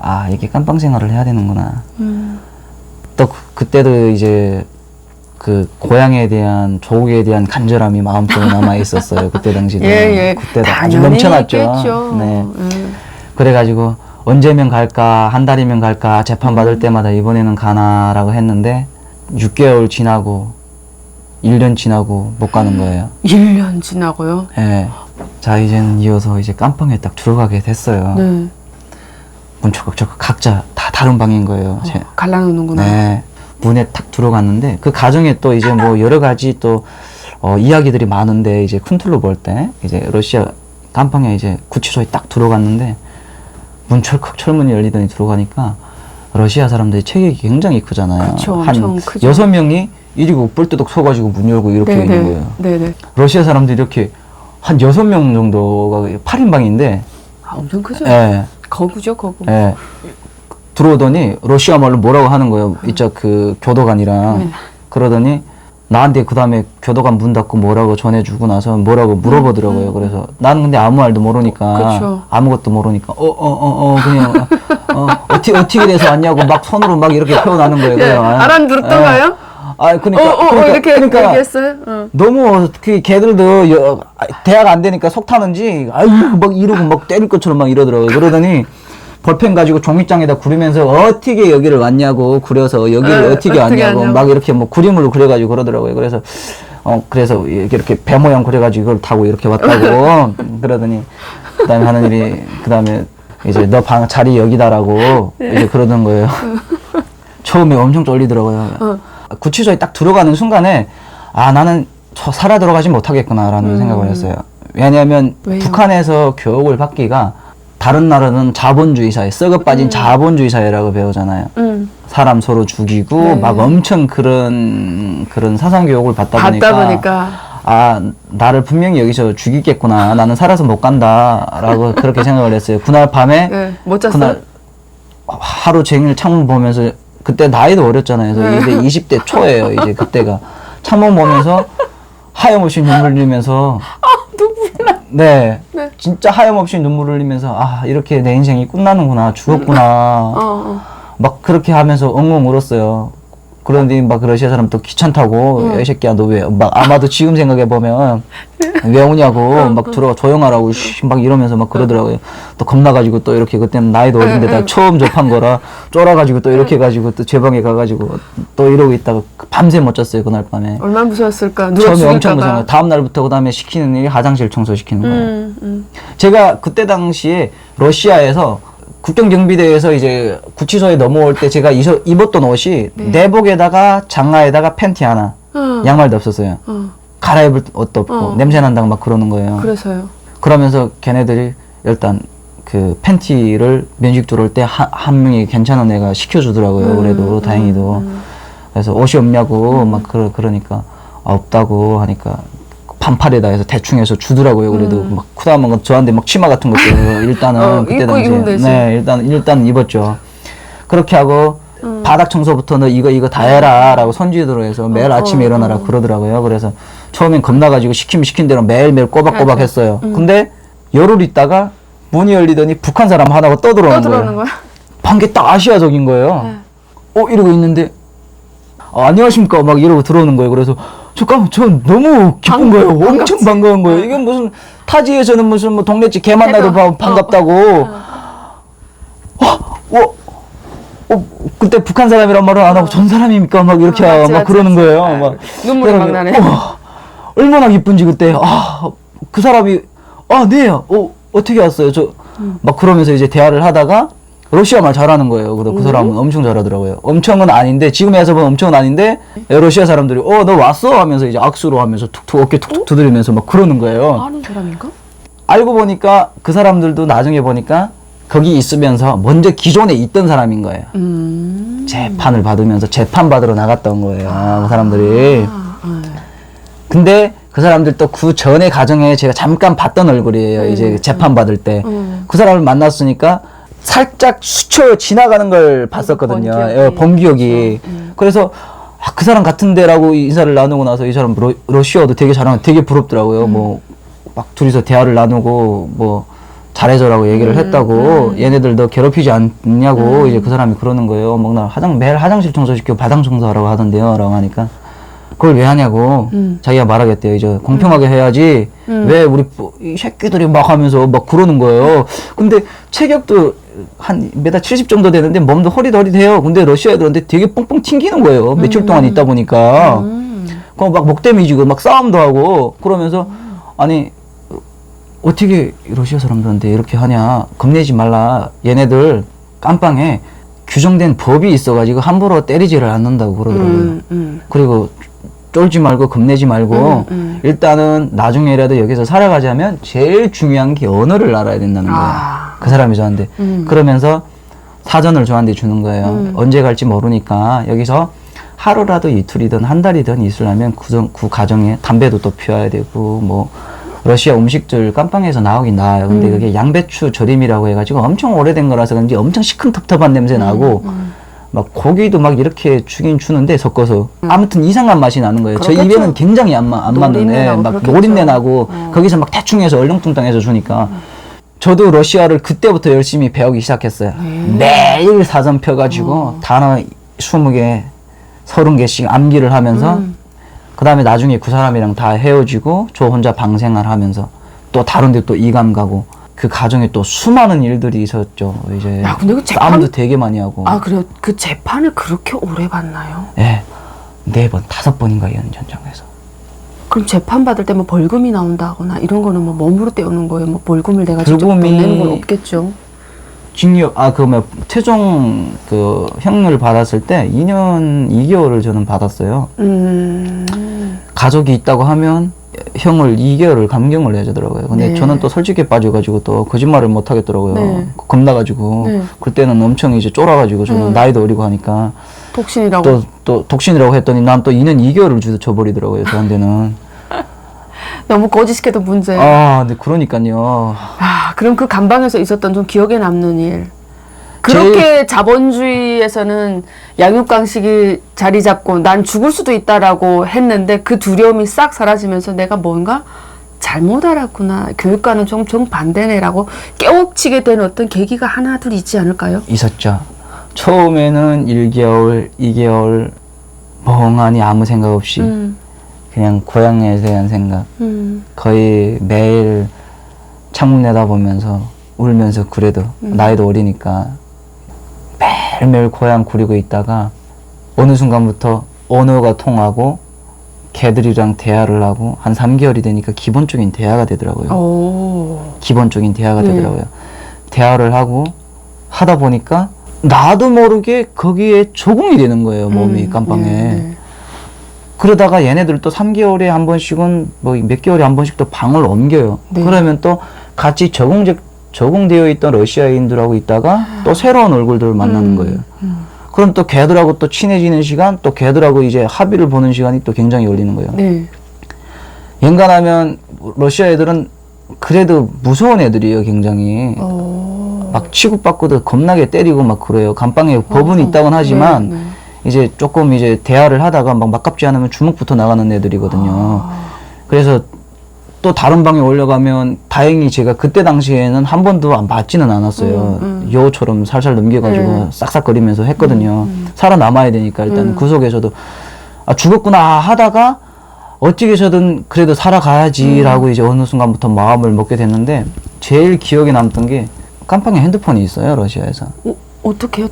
아, 이게 깜빵 생활을 해야 되는구나. 또 그때도 이제 그 고향에 대한 조국에 대한 간절함이 마음속에 남아 있었어요. 그때 당시도. 그때도 아주 넘쳐났죠. 있겠죠. 네. 그래가지고 언제면 갈까, 한 달이면 갈까, 재판 받을 때마다 이번에는 가나라고 했는데 6개월 지나고 1년 지나고 못 가는 거예요. 1년 지나고요? 네. 자, 이제는 이어서 이제 깜빵에 딱 들어가게 됐어요. 네. 문 초각초각 각자 다 다른 방인 거예요. 갈라놓는구나. 네. 문에 탁 들어갔는데 그 가정에 또 이제 뭐 여러 가지 또 이야기들이 많은데 이제 큰 틀로 볼 때 이제 러시아 깜빵에 이제 구치소에 딱 들어갔는데 문 철컥 철문이 열리더니 들어가니까 러시아 사람들이 체격이 굉장히 크잖아요. 그쵸, 한 엄청 크죠. 6명이 이리고 뻘뜯덕 서가지고 문 열고 이렇게 네네. 있는 거예요. 네네. 러시아 사람들이 이렇게 한 6명 정도가 8인방인데 아, 엄청 크죠? 예. 거구죠, 거구. 예. 들어오더니 러시아 말로 뭐라고 하는 거예요. 이쪽 그 교도관이랑. 그러더니 나한테 그 다음에 교도관 문 닫고 뭐라고 전해주고 나서 뭐라고 물어보더라고요. 그래서 나는 근데 아무 말도 모르니까 그쵸. 아무것도 모르니까 그냥 어떻게 돼서 왔냐고 막 손으로 막 이렇게 표현하는 거예요. 네, 그냥. 알아들었던가요? 아 그러니까 이렇게 그러니까 얘기했어요? 너무 그 걔들도 대화가 안 되니까 속 타는지 아유 막 이러고 막 때릴 것처럼 막 이러더라고요. 그러더니 볼펜 가지고 종이장에다 구리면서 어떻게 여기를 왔냐고 그려서 여기를 어떻게 왔냐고 막 이렇게 뭐 그림으로 그려가지고 그러더라고요. 그래서 이렇게 배 모양 그려가지고 이걸 타고 이렇게 왔다고 그러더니 그다음에 하는 일이 그다음에 이제 너 방 자리 여기다라고 이제 그러던 거예요. 처음에 엄청 쫄리더라고요. 구치소에 딱 들어가는 순간에 아 나는 살아 들어가지 못하겠구나라는 생각을 했어요. 왜냐하면 왜요? 북한에서 교육을 받기가 다른 나라는 자본주의 사회, 썩어 빠진 자본주의 사회라고 배우잖아요. 사람 서로 죽이고 네. 막 엄청 그런 사상 교육을 받다 보니까 아 나를 분명히 여기서 죽이겠구나. 나는 살아서 못 간다라고 그렇게 생각을 했어요. 그날 밤에 네, 못 잤어요? 그날 하루 종일 창문 보면서 그때 나이도 어렸잖아요. 그래서 이제 20대 초예요. 이제 그때가 창문 보면서 하염없이 눈물 흘리면서 눈물 나. 네. 네. 진짜 하염없이 눈물을 흘리면서 아 이렇게 내 인생이 끝나는구나 죽었구나 막 그렇게 하면서 엉엉 울었어요. 그런데 막 러시아 사람 또 귀찮다고 이 새끼야 너 왜 막 아마도 지금 생각해 보면 왜 우냐고 막 들어가 조용하라고 막 이러면서 막 그러더라고요. 또 겁나가지고 또 이렇게 그때는 나이도 어린데다 처음 접한 거라 쫄아가지고 또 이렇게 해가지고 또 제 방에 가가지고 또 이러고 있다가 밤새 못 잤어요 그날 밤에. 얼마나 무서웠을까? 누가 처음에 죽일까 엄청 봐. 무서워요. 다음 날부터 그다음에 시키는 일이 화장실 청소시키는 거예요. 제가 그때 당시에 러시아에서 국경경비대에서 이제 구치소에 넘어올 때 제가 입었던 옷이 내복에다가 장화에다가 팬티 하나, 양말도 없었어요. 갈아입을 옷도 없고 냄새 난다고 막 그러는 거예요. 그래서요. 그러면서 걔네들이 일단 그 팬티를 면직 들어올 때 한 명이 괜찮은 애가 시켜주더라고요. 그래도 다행히도. 그래서 옷이 없냐고 막 그러니까 아, 없다고 하니까 반팔에다 해서 대충 해서 주더라고요. 그래도 막 그다음은 저한테 막 치마 같은 것도 일단은 그때 당시에 네 일단 입었죠. 그렇게 하고 바닥 청소부터 너 이거 다 해라라고 선지도로 해서 매일 아침에 일어나라 그러더라고요. 그래서 처음엔 겁나가지고 시킨 대로 매일매일 꼬박꼬박 했어요. 근데 열흘 있다가 문이 열리더니 북한 사람 하나가 떠들어오는 거예요. 방게 딱 아시아적인 거예요. 이러고 있는데 안녕하십니까 막 이러고 들어오는 거예요. 그래서 잠깐만 저 너무 기쁜 거예요. 엄청 반가운 거예요. 이게 무슨 타지에서는 무슨 뭐 동네집 개 만나도 반갑다고. 그때 북한 사람이란 말을 안 하고 전 사람입니까 막 이렇게 막 그러는 거예요. 막 눈물이 막 나네. 얼마나 기쁜지 그때 그 사람이 네 어떻게 왔어요? 저 막 그러면서 이제 대화를 하다가 러시아 말 잘하는 거예요. 그래서 그 사람은 엄청 잘하더라고요. 엄청은 아닌데 지금에서 보면 엄청은 아닌데 러시아 사람들이 너 왔어 하면서 이제 악수로 하면서 툭툭 어깨 툭툭 두드리면서 막 그러는 거예요. 아는 사람인가? 알고 보니까 그 사람들도 나중에 보니까 거기 있으면서 먼저 기존에 있던 사람인 거예요. 재판을 받으면서 재판 받으러 나갔던 거예요. 그 사람들이. 근데 그 사람들도 그 전에 가정에 제가 잠깐 봤던 얼굴이에요. 이제 재판 받을 때. 그 사람을 만났으니까 살짝 스쳐 지나가는 걸 봤었거든요. 본 기억이. 그래서 그 사람 같은데라고 인사를 나누고 나서 이 사람 러시아어도 되게 잘하는 되게 부럽더라고요. 뭐 막 둘이서 대화를 나누고 뭐 잘해줘라고 얘기를 했다고 얘네들 너 괴롭히지 않냐고 이제 그 사람이 그러는 거예요. 막 나 매일 화장실 청소시키고 바닥 청소하라고 하던데요 라고 하니까 그걸 왜 하냐고 자기가 말하겠대요. 이제 공평하게 해야지 왜 우리 이 새끼들이 막 하면서 막 그러는 거예요. 근데 체격도 한 메다 70 정도 되는데 몸도 허리도 근데 러시아 애들한테 되게 뻥뻥 튕기는 거예요. 며칠 동안 있다 보니까 그럼 막 목대미 지고 막 싸움도 하고 그러면서 아니 어떻게 러시아 사람들한테 이렇게 하냐. 겁내지 말라. 얘네들 깜빵에 규정된 법이 있어가지고 함부로 때리지를 않는다고 그러더라고요. 그리고 쫄지 말고 겁내지 말고 일단은 나중에라도 여기서 살아가자면 제일 중요한 게 언어를 알아야 된다는 거예요. 그 사람이 저한테. 그러면서 사전을 저한테 주는 거예요. 언제 갈지 모르니까 여기서 하루라도 이틀이든 한 달이든 있으려면 그 가정에 담배도 또 피워야 되고 뭐 러시아 음식들 깜빵에서 나오긴 나와요. 근데 그게 양배추 절임이라고 해가지고 엄청 오래된 거라서 그런지 엄청 시큰텁텁한 냄새 나고 막 고기도 막 이렇게 주긴 주는데 섞어서 아무튼 이상한 맛이 나는 거예요. 저 그렇겠죠. 입에는 굉장히 안 맞는 노린내 나고 막 그렇겠죠. 노린내 나고 거기서 막 대충 해서 얼렁뚱땅해서 주니까 저도 러시아를 그때부터 열심히 배우기 시작했어요. 매일 사전 펴가지고 단어 20개 30개씩 암기를 하면서 그 다음에 나중에 그 사람이랑 다 헤어지고 저 혼자 방생을 하면서 또 다른 데 또 이감 가고 그 가정에 또 수많은 일들이 있었죠. 이제 야, 근데 그 싸움도 되게 많이 하고. 아, 그래요? 그 재판을 그렇게 오래 봤나요? 예. 4번, 5번인가 연전장에서. 그럼 재판 받을 때 뭐 벌금이 나온다거나 이런 거는 뭐 몸으로 때우는 거예요? 뭐 벌금을 내가 직접 돈 벌금이- 내는 건 없겠죠? 징역, 최종 그 형을 받았을 때 2년 2개월을 저는 받았어요. 가족이 있다고 하면 형을 2개월을 감경을 해주더라고요. 근데 네. 저는 또 솔직히 빠져가지고 또 거짓말을 못 하겠더라고요. 네. 겁나가지고. 네. 그때는 엄청 이제 쫄아가지고 저는 나이도 어리고 하니까 독신이라고. 또 독신이라고 했더니 난 또 2년 2개월을 줘버리더라고요. 저한테는. 너무 거짓시켜도 문제. 근데 그러니까요. 그럼 그 감방에서 있었던 좀 기억에 남는 일. 그렇게 자본주의에서는 양육강식이 자리 잡고 난 죽을 수도 있다라고 했는데 그 두려움이 싹 사라지면서 내가 뭔가 잘못 알았구나. 교육과는 좀 정반대네라고 깨우치게 된 어떤 계기가 하나 둘 있지 않을까요? 있었죠. 처음에는 1개월, 2개월 멍하니 아무 생각 없이 그냥 고향에 대한 생각 거의 매일 창문 내다보면서 울면서 그래도 나이도 어리니까 매일매일 고향 구리고 있다가 어느 순간부터 언어가 통하고 걔들이랑 대화를 하고 한 3개월이 되니까 기본적인 대화가 되더라고요. 기본적인 대화가 네. 되더라고요. 대화를 하고 하다 보니까 나도 모르게 거기에 적응이 되는 거예요. 몸이 깜빵에. 네. 그러다가 얘네들 또 3개월에 한 번씩은 뭐 몇 개월에 한 번씩 또 방을 옮겨요. 네. 그러면 또 같이 적응되어 있던 러시아인들하고 있다가 또 새로운 얼굴들을 만나는 거예요. 그럼 또 걔들하고 또 친해지는 시간, 또 걔들하고 이제 합의를 보는 시간이 또 굉장히 걸리는 거예요. 네. 연간하면 러시아 애들은 그래도 무서운 애들이에요, 굉장히. 막 취급받고도 겁나게 때리고 막 그래요. 감방에 법은 있다곤 하지만 네. 이제 조금 이제 대화를 하다가 막 막갑지 않으면 주먹부터 나가는 애들이거든요. 그래서 또 다른 방에 올려가면 다행히 제가 그때 당시에는 한 번도 맞지는 않았어요. 여우처럼 살살 넘겨가지고 네. 싹싹거리면서 했거든요. 살아남아야 되니까 일단 그 속에서도 죽었구나 하다가 어떻게 해서든 그래도 살아가야지라고 이제 어느 순간부터 마음을 먹게 됐는데 제일 기억에 남던 게 깜빵에 핸드폰이 있어요, 러시아에서. 어떻게 해요?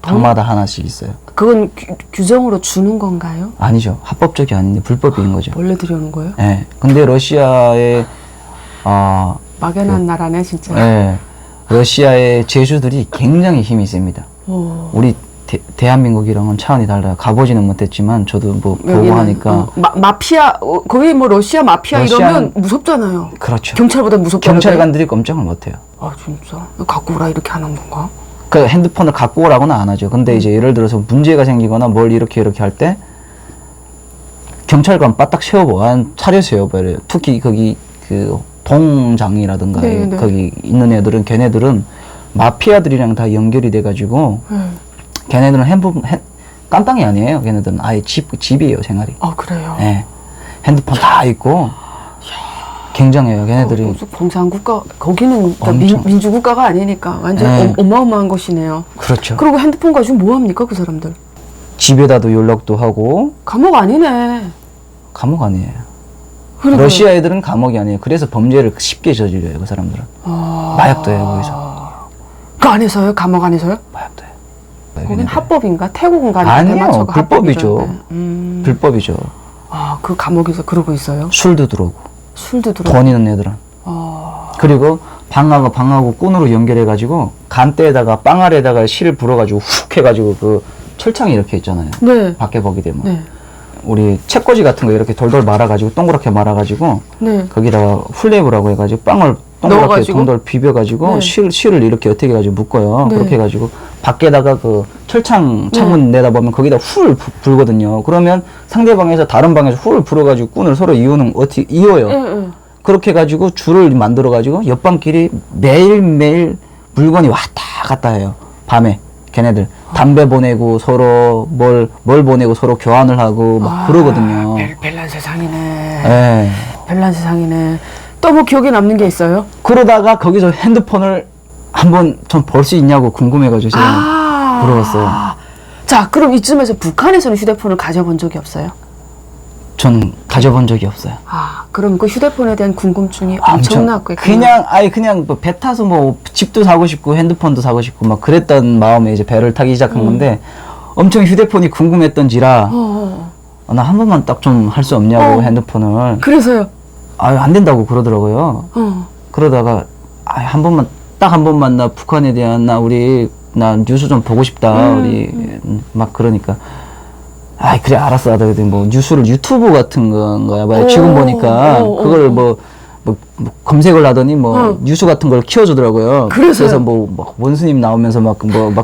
방마다 하나씩 있어요. 그건 규정으로 주는 건가요? 아니죠. 합법적이 아닌데 불법인 거죠. 원래 들여오는 거예요? 예. 근데 러시아의 막연한 나라네 진짜. 예. 러시아의 제주들이 굉장히 힘이 셉니다. 우리 대한민국이랑은 차원이 달라요. 가보지는 못했지만 저도 뭐 보고 하니까 마피아 거의 뭐 러시아 마피아 이러면 무섭잖아요. 그렇죠. 경찰보다 무섭잖아요. 경찰관들이 꼼짝을 못해요. 아 진짜 갖고 오라 이렇게 하는 건가? 그 핸드폰을 갖고 오라고는 안 하죠. 근데 이제 예를 들어서 문제가 생기거나 뭘 이렇게 할 때 경찰관 바딱 세워봐, 차려 세워봐요. 특히 거기 그 동장이라든가 네네. 거기 있는 애들은 걔네들은 마피아들이랑 다 연결이 돼가지고 걔네들은 깜빵이 아니에요. 걔네들은 아예 집이에요, 생활이. 아 그래요? 예. 핸드폰 다 있고 굉장해요. 걔네들이 무슨 공산국가 거기는 그러니까 엄청. 민주국가가 아니니까 완전 네. 어마어마한 것이네요. 그렇죠. 그리고 핸드폰 가지고 뭐 합니까 그 사람들? 집에다도 연락도 하고 감옥 아니네. 감옥 아니에요. 그리고 러시아 애들은 감옥이 아니에요. 그래서 범죄를 쉽게 저질러요. 그 사람들은. 마약도 해요. 거기서. 그 안에서요? 감옥 안에서요? 마약도 해요. 거긴 합법인가? 태국은 가는데 아니요. 대마초가 불법이죠. 합법이잖아요. 불법이죠. 아, 그 감옥에서 그러고 있어요? 술도 들어오고 술도 들어. 돈 있는 애들은. 아, 그리고 방하고 끈으로 연결해가지고 간대에다가 빵 아래에다가 실을 불어가지고 훅 해가지고 그 철창이 이렇게 있잖아요. 네. 밖에 보게 되면. 네. 우리 책꽂이 같은 거 이렇게 돌돌 말아가지고 동그랗게 말아가지고 네. 거기다가 훌레브라고 해가지고 빵을 동그랗게 넣어가지고? 동돌 비벼가지고 네. 실을 이렇게 어떻게 해가지고 묶어요. 네. 그렇게 해가지고 밖에다가 그 창문 내다보면 거기다 훌 불거든요. 그러면 상대방에서 다른 방에서 훌 불어가지고 끈을 서로 이어요. 예, 예. 그렇게 해가지고 줄을 만들어가지고 옆방끼리 매일매일 물건이 왔다 갔다 해요. 밤에 걔네들 담배 보내고 서로 뭘 보내고 서로 교환을 하고 막 그러거든요. 별난 세상이네. 예. 별난 세상이네. 또 뭐 기억에 남는 게 있어요? 그러다가 거기서 핸드폰을 한번 좀 볼 수 있냐고 궁금해가지고 제가 물어봤어요. 자, 그럼 이쯤에서 북한에서는 휴대폰을 가져본 적이 없어요? 전 가져본 적이 없어요. 아, 그럼 그 휴대폰에 대한 궁금증이 엄청났고 그냥 뭐 배 타서 뭐 집도 사고 싶고 핸드폰도 사고 싶고 막 그랬던 마음에 이제 배를 타기 시작한 건데 엄청 휴대폰이 궁금했던지라 나 한 번만 딱 좀 할 수 없냐고 핸드폰을 그래서요? 안 된다고 그러더라고요. 그러다가 한 번만 나 북한에 대한 나 뉴스 좀 보고 싶다 우리 막 그러니까 그래 알았어 하다 그랬더니 뭐 뉴스를 유튜브 같은 건가요 봐요. 지금 보니까 그걸 뭐 검색을 하더니 뉴스 같은 걸 키워주더라고요. 그래서 막 원스님 나오면서 막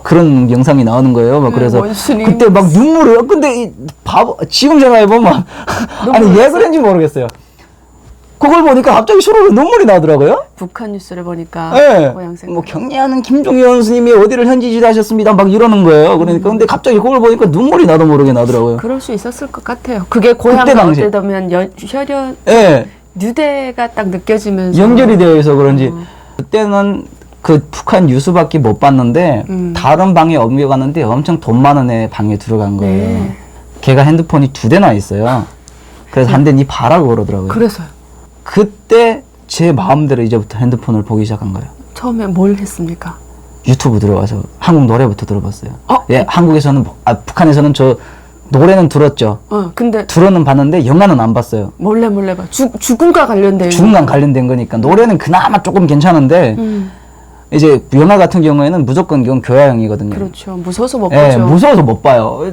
그런 영상이 나오는 거예요. 막 그래서 원스님. 그때 막 눈물을 근데 이 바보 지금 생각해보면 아니 왜 그런지 모르겠어요. 그걸 보니까 갑자기 수로로 눈물이 나더라고요. 북한 뉴스를 보니까 네. 고향생 뭐 경례하는 김종현 스님이 어디를 현지지도하셨습니다. 막 이러는 거예요. 그러니까 근데 갑자기 그걸 보니까 눈물이 나도 모르게 나더라고요. 그럴 수 있었을 것 같아요. 그게 고향 그때 가올 당시. 때 되면 혈연 예. 뉴대가 딱 느껴지면서 연결이 되어 있어 그런지 그때는 그 북한 뉴스밖에 못 봤는데 다른 방에 옮겨갔는데 엄청 돈 많은 애 방에 들어간 거예요. 네. 걔가 핸드폰이 2대나 있어요. 그래서 한 대 니 봐라고 그러더라고요. 그래서요. 그때 제 마음대로 이제부터 핸드폰을 보기 시작한 거예요. 처음에 뭘 했습니까? 유튜브 들어가서 한국 노래부터 들어봤어요. 어? 예, 한국에서는 북한에서는 저 노래는 들었죠. 근데 들어는 봤는데 영화는 안 봤어요. 몰래 봐. 죽음과 관련된 죽음과 관련된 거니까 노래는 그나마 조금 괜찮은데 이제 영화 같은 경우에는 무조건 이건 교화형이거든요. 그렇죠. 무서워서 못 예, 보죠. 무서워서 못 봐요.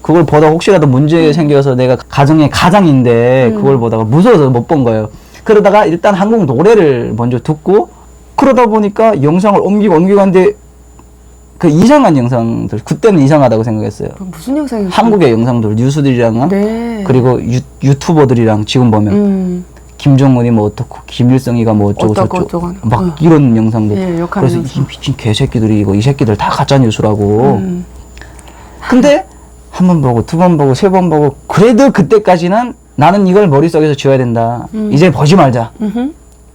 그걸 보다 혹시라도 문제 생겨서 내가 가정의 가장인데 그걸 보다가 무서워서 못 본 거예요. 그러다가 일단 한국 노래를 먼저 듣고 그러다 보니까 영상을 옮기고 갔는데 그 이상한 영상들 그때는 이상하다고 생각했어요. 그럼 무슨 영상이었어요? 한국의 영상들 뉴스들이랑 네. 그리고 유튜버들이랑 지금 보면 김정은이 뭐 어떻고 김일성이가 뭐 어쩌고 저쩌고 막 이런 영상들. 예, 욕하는 그래서 영상. 이 미친 개새끼들이 이 새끼들 다 가짜 뉴스라고. 근데 한 번 보고 두 번 보고 세 번 보고 그래도 그때까지는 나는 이걸 머릿속에서 지워야 된다. 이제 보지 말자.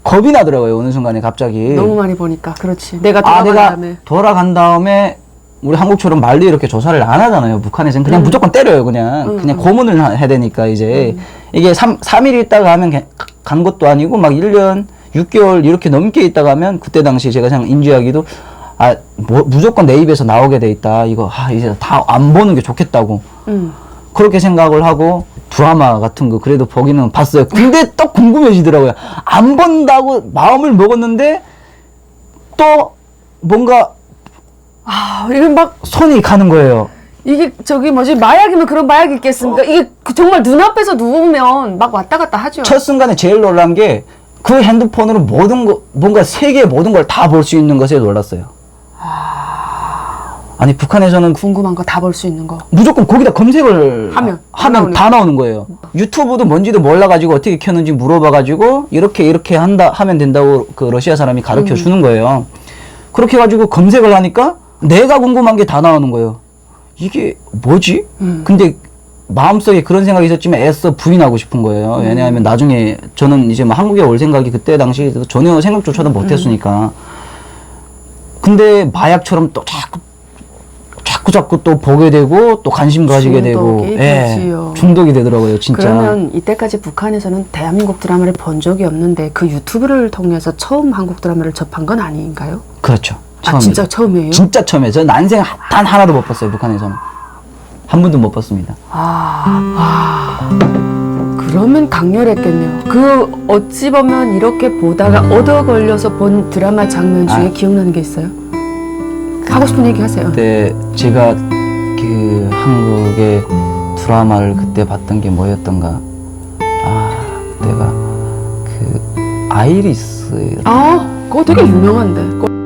겁이 나더라고요. 어느 순간에 갑자기. 너무 많이 보니까 그렇지. 내가 돌아간 내가 다음에 돌아간 다음에 우리 한국처럼 말도 이렇게 조사를 안 하잖아요. 북한에서는 그냥 무조건 때려요. 그냥 고문을 해야 되니까 이제 이게 3일 있다가 하면 간 것도 아니고 막 1년 6개월 이렇게 넘게 있다가 하면 그때 당시 제가 그냥 인지하기도 무조건 내 입에서 나오게 돼 있다. 이거 이제 다 안 보는 게 좋겠다고. 그렇게 생각을 하고 드라마 같은 거 그래도 보기는 봤어요. 근데 또 궁금해지더라고요. 안 본다고 마음을 먹었는데 또 뭔가 이게 막 손이 가는 거예요. 이게 마약이면 그런 마약이 있겠습니까? 이게 정말 눈앞에서 누우면 막 왔다 갔다 하죠. 첫 순간에 제일 놀란 게 그 핸드폰으로 뭔가 세계의 모든 걸 다 볼 수 있는 것에 놀랐어요. 아니 북한에서는 궁금한 거 다 볼 수 있는 거. 무조건 거기다 검색을 하면 다 나오는 거예요. 유튜브도 뭔지도 몰라가지고 어떻게 켰는지 물어봐가지고 이렇게 하면 된다고 그 러시아 사람이 가르쳐 주는 거예요. 그렇게 해가지고 검색을 하니까 내가 궁금한 게 다 나오는 거예요. 이게 뭐지? 근데 마음속에 그런 생각이 있었지만 애써 부인하고 싶은 거예요. 왜냐하면 나중에 저는 이제 뭐 한국에 올 생각이 그때 당시 전혀 생각조차도 못했으니까. 근데 마약처럼 또 자꾸 또 보게 되고 또 관심 가지게 되고 중독이 되지요. 중독이 되더라고요, 진짜. 그러면 이때까지 북한에서는 대한민국 드라마를 본 적이 없는데 그 유튜브를 통해서 처음 한국 드라마를 접한 건 아닌가요? 그렇죠. 아, 처음이죠. 진짜 처음이에요? 진짜 처음이에요. 저 난생 단 하나도 못 봤어요, 북한에서는. 한 번도 못 봤습니다. 그러면 강렬했겠네요. 그 어찌 보면 이렇게 보다가 얻어 걸려서 본 드라마 장면 중에 기억나는 게 있어요? 하고 싶은 얘기 하세요. 그때 제가 그 한국의 드라마를 그때 봤던 게 뭐였던가. 그때가 그 아이리스. 그거 되게 유명한데.